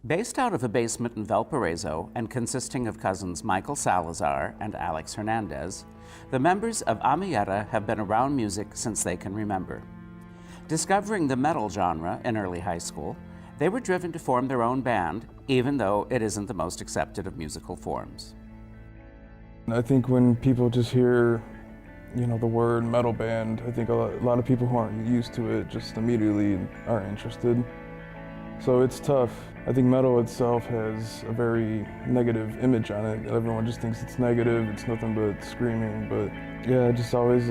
Based out of a basement in Valparaiso and consisting of cousins Michael Salazar and Alex Hernandez, the members of Amayeta have been around music since they can remember. Discovering the metal genre in early high school, they were driven to form their own band, even though it isn't the most accepted of musical forms. I think when people just hear, the word metal band, I think a lot of people who aren't used to it just immediately aren't interested. So it's tough. I think metal itself has a very negative image on it. Everyone just thinks it's negative, it's nothing but screaming, but yeah, I just always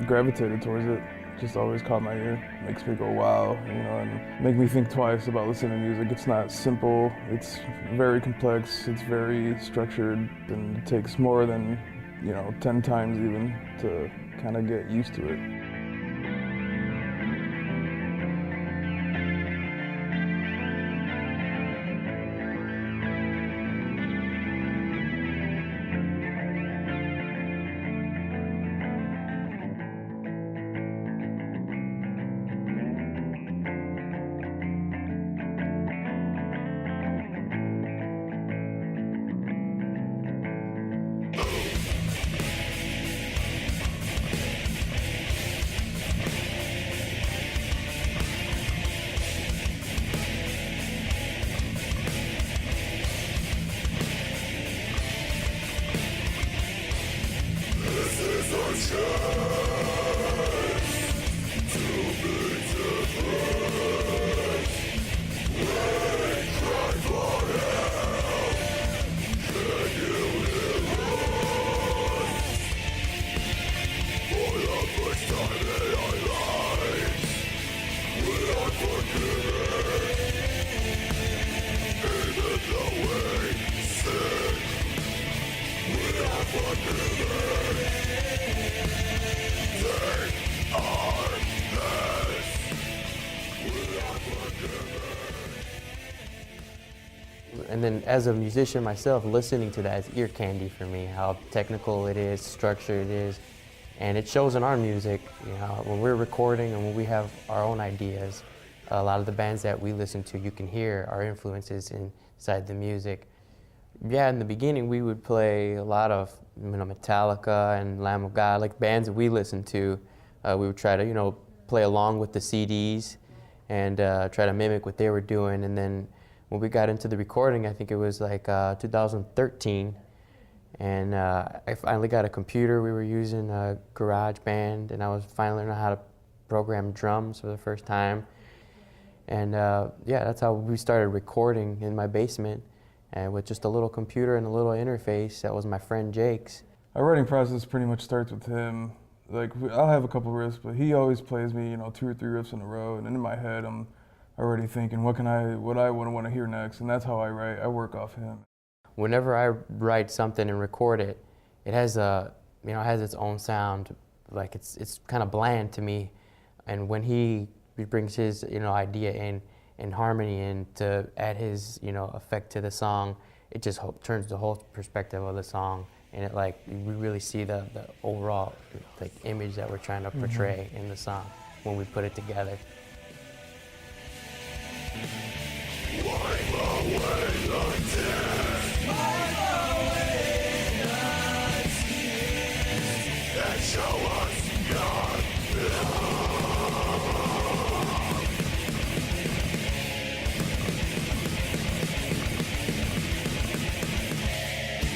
gravitated towards it. Just always caught my ear. Makes me go wow, and make me think twice about listening to music. It's not simple, it's very complex, it's very structured, and it takes more than, 10 times even to kind of get used to it. And then as a musician myself, listening to that is ear candy for me, how technical it is, structured it is, and it shows in our music, when we're recording and when we have our own ideas. A lot of the bands that we listen to, you can hear our influences inside the music. Yeah, in the beginning we would play a lot of Metallica and Lamb of God, like bands that we listened to. We would try to play along with the CDs and try to mimic what they were doing. And then when we got into the recording, I think it was like 2013, and I finally got a computer. We were using GarageBand, and I was finally learning how to program drums for the first time. And yeah, that's how we started recording in my basement, and with just a little computer and a little interface. That was my friend Jake's. Our writing process pretty much starts with him. Like, I'll have a couple riffs, but he always plays me, 2 or 3 riffs in a row, and then in my head I'm already thinking, what I would want to hear next, and that's how I write. I work off him. Whenever I write something and record it, it has it has its own sound. Like it's kind of bland to me, and when he brings his idea in harmony and to add his effect to the song, it just turns the whole perspective of the song, and it we really see the overall image that we're trying to portray in the song when we put it together. Wipe away the tears, wipe away the tears, and show us God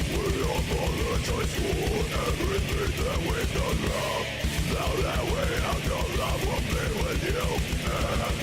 We apologize for everything that we've done wrong. Now that we have no love, we'll be with you and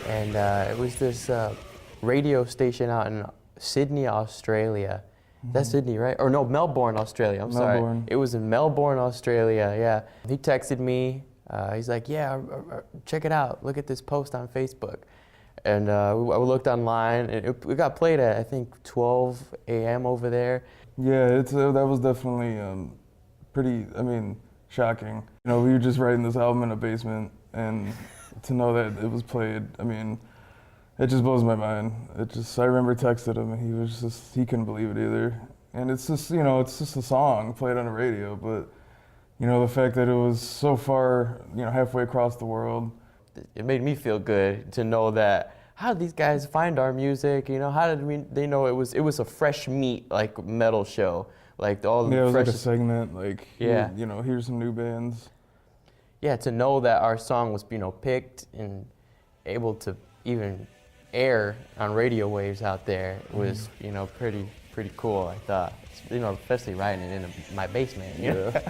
And it was this radio station out in Sydney, Australia. That's Sydney, right? Or no, Melbourne, Australia. I'm sorry. It was in Melbourne, Australia, yeah. He texted me. He's like, yeah, check it out. Look at this post on Facebook. And we looked online, and it got played at, I think, 12 a.m. over there. Yeah, that was definitely pretty, shocking. You know, we were just writing this album in a basement, and to know that it was played, it just blows my mind. I remember texting him, and he couldn't believe it either. And it's just a song played on the radio, but, the fact that it was so far, halfway across the world. It made me feel good to know that, how did these guys find our music? How did they know it was a fresh meat, like, metal show? Like, all the it was fresh, like a segment, like, yeah. Here's some new bands. Yeah, to know that our song was, picked and able to even air on radio waves out there was, pretty cool, I thought. Especially writing it in my basement, Yeah.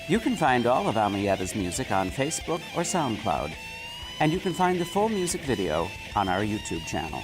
You can find all of Amayeta's music on Facebook or SoundCloud, and you can find the full music video on our YouTube channel.